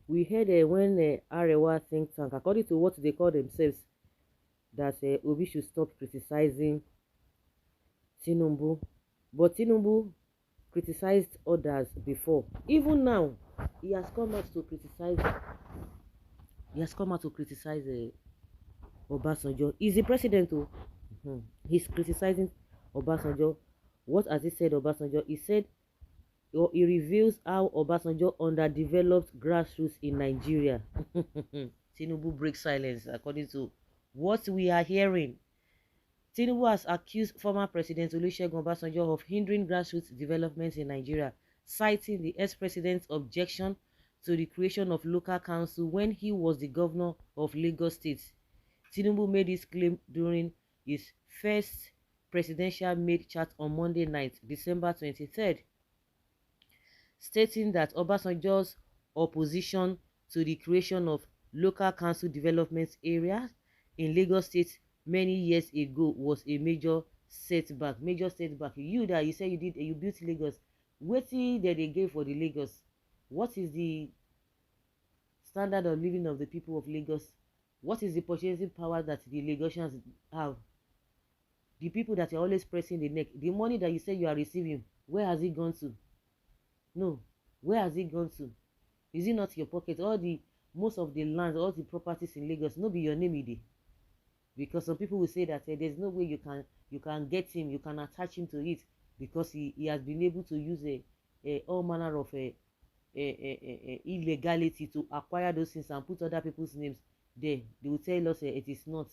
We heard when Arewa think tank, according to what they call themselves, that Obi should stop criticizing Tinubu. But Tinubu criticized others before. Even now, he has come out to criticize. He has come out to criticize Obasanjo. He's the president, too. He's criticizing Obasanjo. What has he said, Obasanjo? He said, or he reveals how Obasanjo underdeveloped grassroots in Nigeria. Tinubu breaks silence, according to what we are hearing. Tinubu has accused former President Olusegun Obasanjo of hindering grassroots development in Nigeria, citing the ex-president's objection to the creation of local council when he was the governor of Lagos State. Tinubu made this claim during his first presidential made chat on Monday night, December 23rd, stating that Obasanjo's opposition to the creation of local council development areas in Lagos State many years ago was a major setback. Major setback. You that you say you built Lagos. Wetin that they gave for the Lagos? What is the standard of living of the people of Lagos? What is the purchasing power that the Lagosians have? The people that are always pressing the neck, the money that you say you are receiving, where has it gone to? No, where has it gone to? Is it not your pocket? All the most of the land, all the properties in Lagos, no be your name e dey. Because some people will say that there's no way you can get him, you can attach him to it, because he has been able to use all manner of illegality to acquire those things and put other people's names there. They will tell us it is not.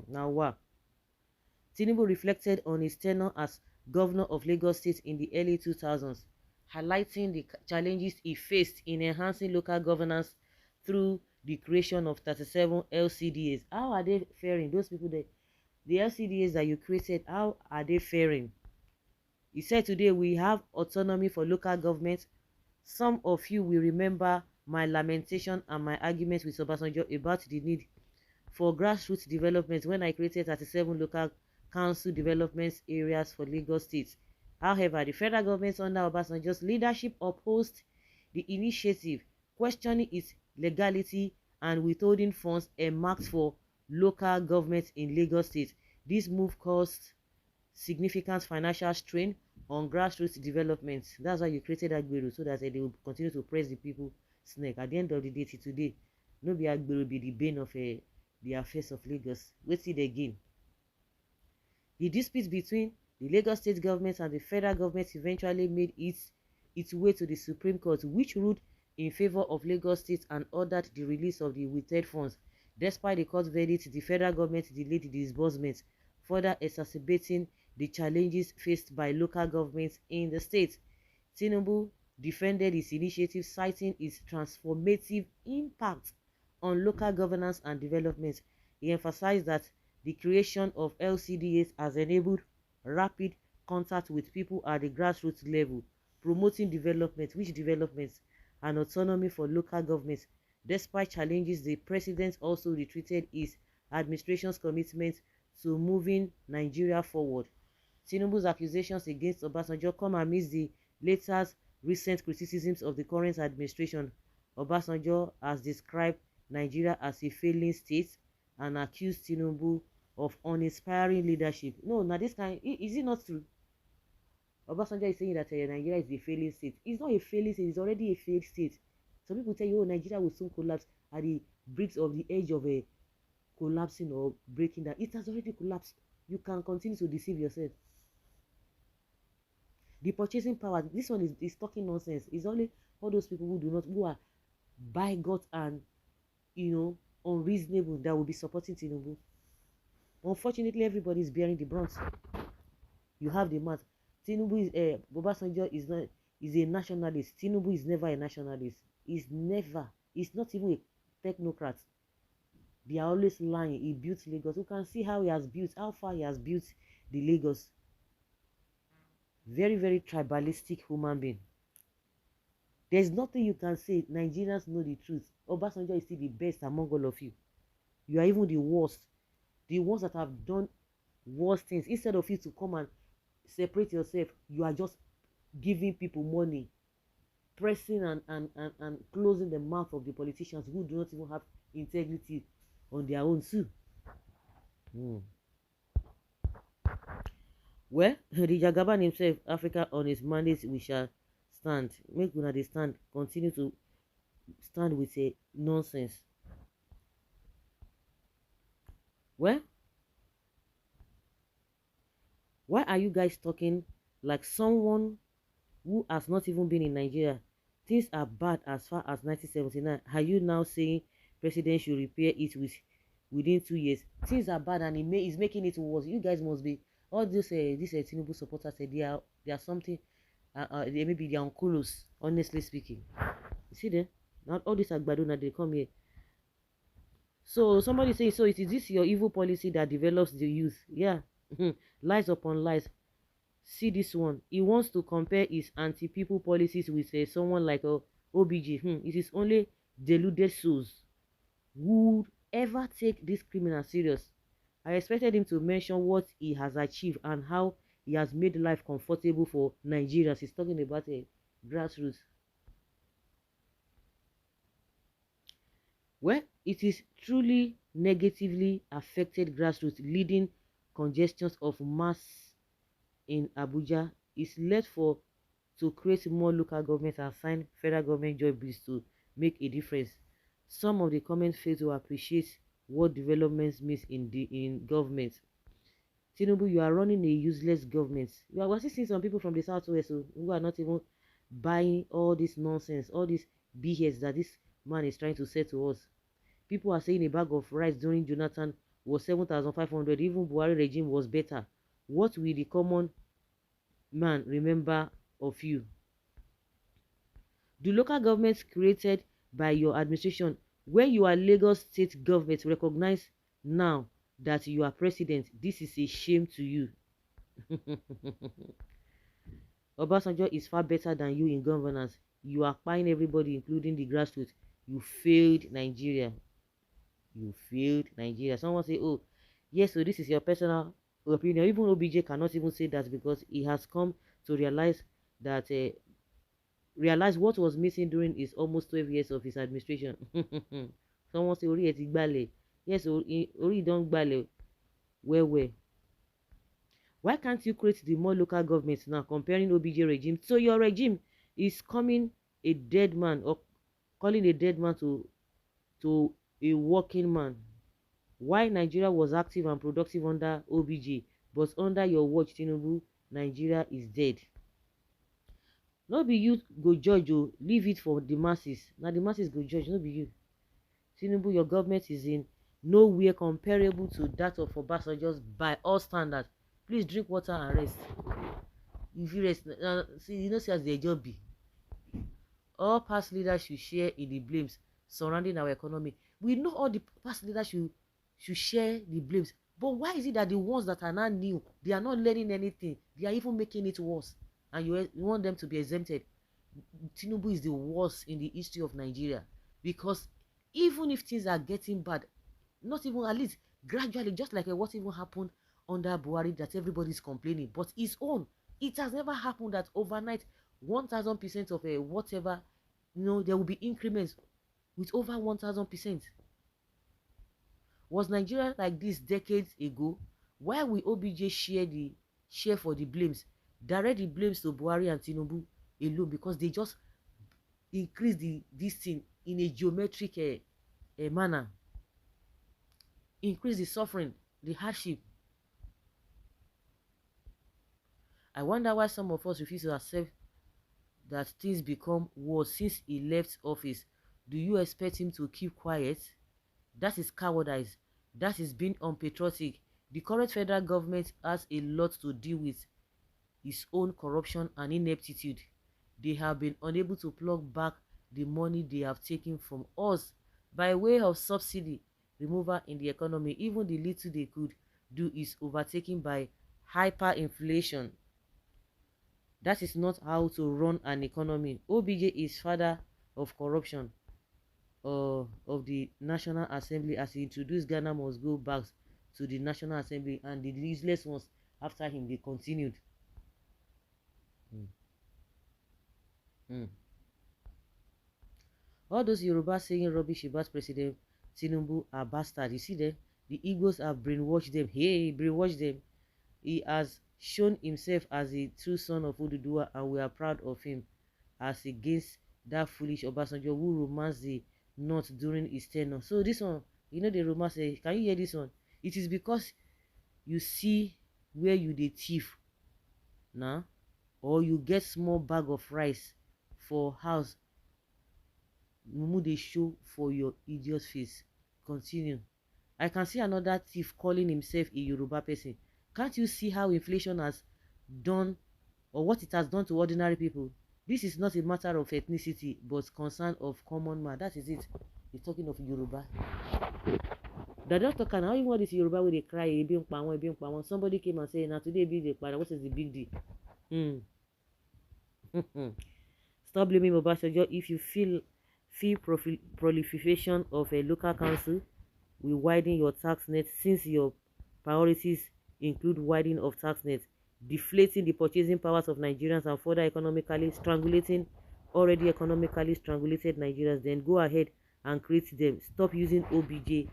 Now what? Tinubu reflected on his tenure as governor of Lagos State in the early 2000s, highlighting the challenges he faced in enhancing local governance through the creation of 37 LCDAs. How are they faring? Those people, the LCDAs that you created, how are they faring? He said, today we have autonomy for local government. Some of you will remember my lamentation and my argument with Obasanjo about the need for grassroots development when I created 37 local council development areas for Lagos State. However, the federal government under Obasanjo's leadership opposed the initiative, questioning its legality and withholding funds earmarked for local governments in Lagos State. This move caused significant financial strain on grassroots development. That's why you created Agbero, so that they will continue to press the people's neck. At the end of the day, till today, no be Agbero be the bane of the affairs of Lagos. Wait it again. The dispute between the Lagos state government and the federal government eventually made its way to the Supreme Court, which ruled in favor of Lagos State and ordered the release of the withheld funds. Despite the court verdict, the federal government delayed the disbursement, further exacerbating the challenges faced by local governments in the state. Tinubu defended his initiative, citing its transformative impact on local governance and development. He emphasized that the creation of LCDAs has enabled rapid contact with people at the grassroots level, promoting development, and autonomy for local governments. Despite challenges, the president also retreated his administration's commitment to moving Nigeria forward. Tinubu's accusations against Obasanjo come amidst the latter's recent criticisms of the current administration. Obasanjo has described Nigeria as a failing state and accused Tinubu of uninspiring leadership. No, now this kind, is it not true? Obasanjo is saying that Nigeria is a failing state. It's not a failing state, it's already a failed state. Some people tell you, oh, Nigeria will soon collapse at the brink of the edge of a collapsing or breaking down. It has already collapsed. You can continue to deceive yourself. The purchasing power, this one is talking nonsense. It's only all those people who are bigot and unreasonable that will be supporting Tinubu. Unfortunately, everybody is bearing the brunt. You have the math. Tinubu is Obasanjo is a nationalist. Tinubu is never a nationalist. He's not even a technocrat. They are always lying. He built Lagos. You can see how far he has built the Lagos. Very, very tribalistic human being. There's nothing you can say. Nigerians know the truth. Obasanjo is still the best among all of you. You are even the worst. The ones that have done worse things. Instead of you to come and separate yourself, you are just giving people money, pressing and closing the mouth of the politicians who do not even have integrity on their own too. Mm. Well, the Jagaban himself, Africa on his mandate, we shall stand. Make una dey stand, continue to stand with a nonsense. Well, why are you guys talking like someone who has not even been in Nigeria? Things are bad as far as 1979. Are you now saying president should repair it within 2 years? Things are bad and he's making it worse. You guys must be all this Tinubu supporters say they are something. They maybe they are uncolos, honestly speaking. You see them? Not all this agbado now they come here. So somebody say, so it is this your evil policy that develops the youth? Yeah. Lies upon lies. See this one. He wants to compare his anti-people policies with someone like OBG. It is only deluded souls who would ever take this criminal serious. I expected him to mention what he has achieved and how he has made life comfortable for Nigerians. He's talking about a grassroots. Well, it is truly negatively affected grassroots, leading congestions of mass in Abuja is led for to create more local governments and sign federal government job bills to make a difference. Some of the comments fail to appreciate what developments means in government. Tinubu, you are running a useless government. You are still seeing some people from the southwest who are not even buying all this nonsense, all this BS that this man is trying to say to us. People are saying a bag of rice during Jonathan was 7,500. Even Buhari regime was better. What will the common man remember of you? The local governments created by your administration, when you are Lagos state government, recognize now that you are president. This is a shame to you. Obasanjo is far better than you in governance. You are buying everybody, including the grassroots. You failed Nigeria. You failed Nigeria. Someone say, oh, yes, so this is your personal opinion. Even OBJ cannot even say that because he has come to realize that realize what was missing during his almost 12 years of his administration. Someone say, Ori eti gbale. Yes, Ori don't gbale. Where? Why can't you create the more local governments now, comparing OBJ regime? So your regime is coming a dead man or calling a dead man to a working man. Why Nigeria was active and productive under OBJ, but under your watch, Tinubu, Nigeria is dead. No be you go judge, leave it for the masses. Now the masses go judge, no be you. Tinubu, your government is in nowhere comparable to that of Obasanjo's by all standards. Please drink water and rest. If you rest, see, you know, see as the job be. All past leaders should share in the blames surrounding our economy. We know all the past leaders should share the blames. But why is it that the ones that are not new, they are not learning anything? They are even making it worse. And you want them to be exempted. Tinubu is the worst in the history of Nigeria. Because even if things are getting bad, not even at least gradually, just like what even happened under Buhari that everybody is complaining, but his own, it has never happened that overnight 1,000% of whatever, there will be increments with over 1,000%. Was Nigeria like this decades ago? Why will OBJ share for the blames? Direct the blames to Buhari and Tinubu alone because they just increase this thing in a geometric manner. Increase the suffering, the hardship. I wonder why some of us refuse to accept that things become worse since he left office. Do you expect him to keep quiet? That is cowardice. That is being unpatriotic. The current federal government has a lot to deal with its own corruption and ineptitude. They have been unable to plug back the money they have taken from us by way of subsidy removal in the economy. Even the little they could do is overtaken by hyperinflation. That is not how to run an economy. OBJ is father of corruption of the National Assembly. As he introduced Ghana must go back to the National Assembly, and the useless ones after him, they continued. Hmm. All those Yoruba saying rubbish about President Tinubu are bastards. You see them? The Igbos have brainwashed them. Hey, brainwashed them. He has shown himself as a true son of Oduduwa, and we are proud of him, as against that foolish Obasanjo who romanced the North during his tenure. So this one, the romance, can you hear this one? It is because you see where you dey thief now, or you get small bag of rice for house, mumu dey show for your idiot face. Continue. I can see another thief calling himself a Yoruba person. Can't you see how inflation has done, or what it has done to ordinary people? This is not a matter of ethnicity, but concern of common man. That is it. He's talking of Yoruba. They don't talk now. Even this Yoruba where they cry, ebi n pa wọ́n, ebi n pa wọ́n. Somebody came and said, now today ebi dey pa. What is the big deal? Stop blaming Obasanjo. If you feel proliferation of a local council will widen your tax net, since your priorities include widening of tax net, deflating the purchasing powers of Nigerians, and further economically strangulating already economically strangulated Nigerians, then go ahead and create them. Stop using OBJ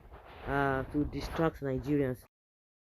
to distract Nigerians.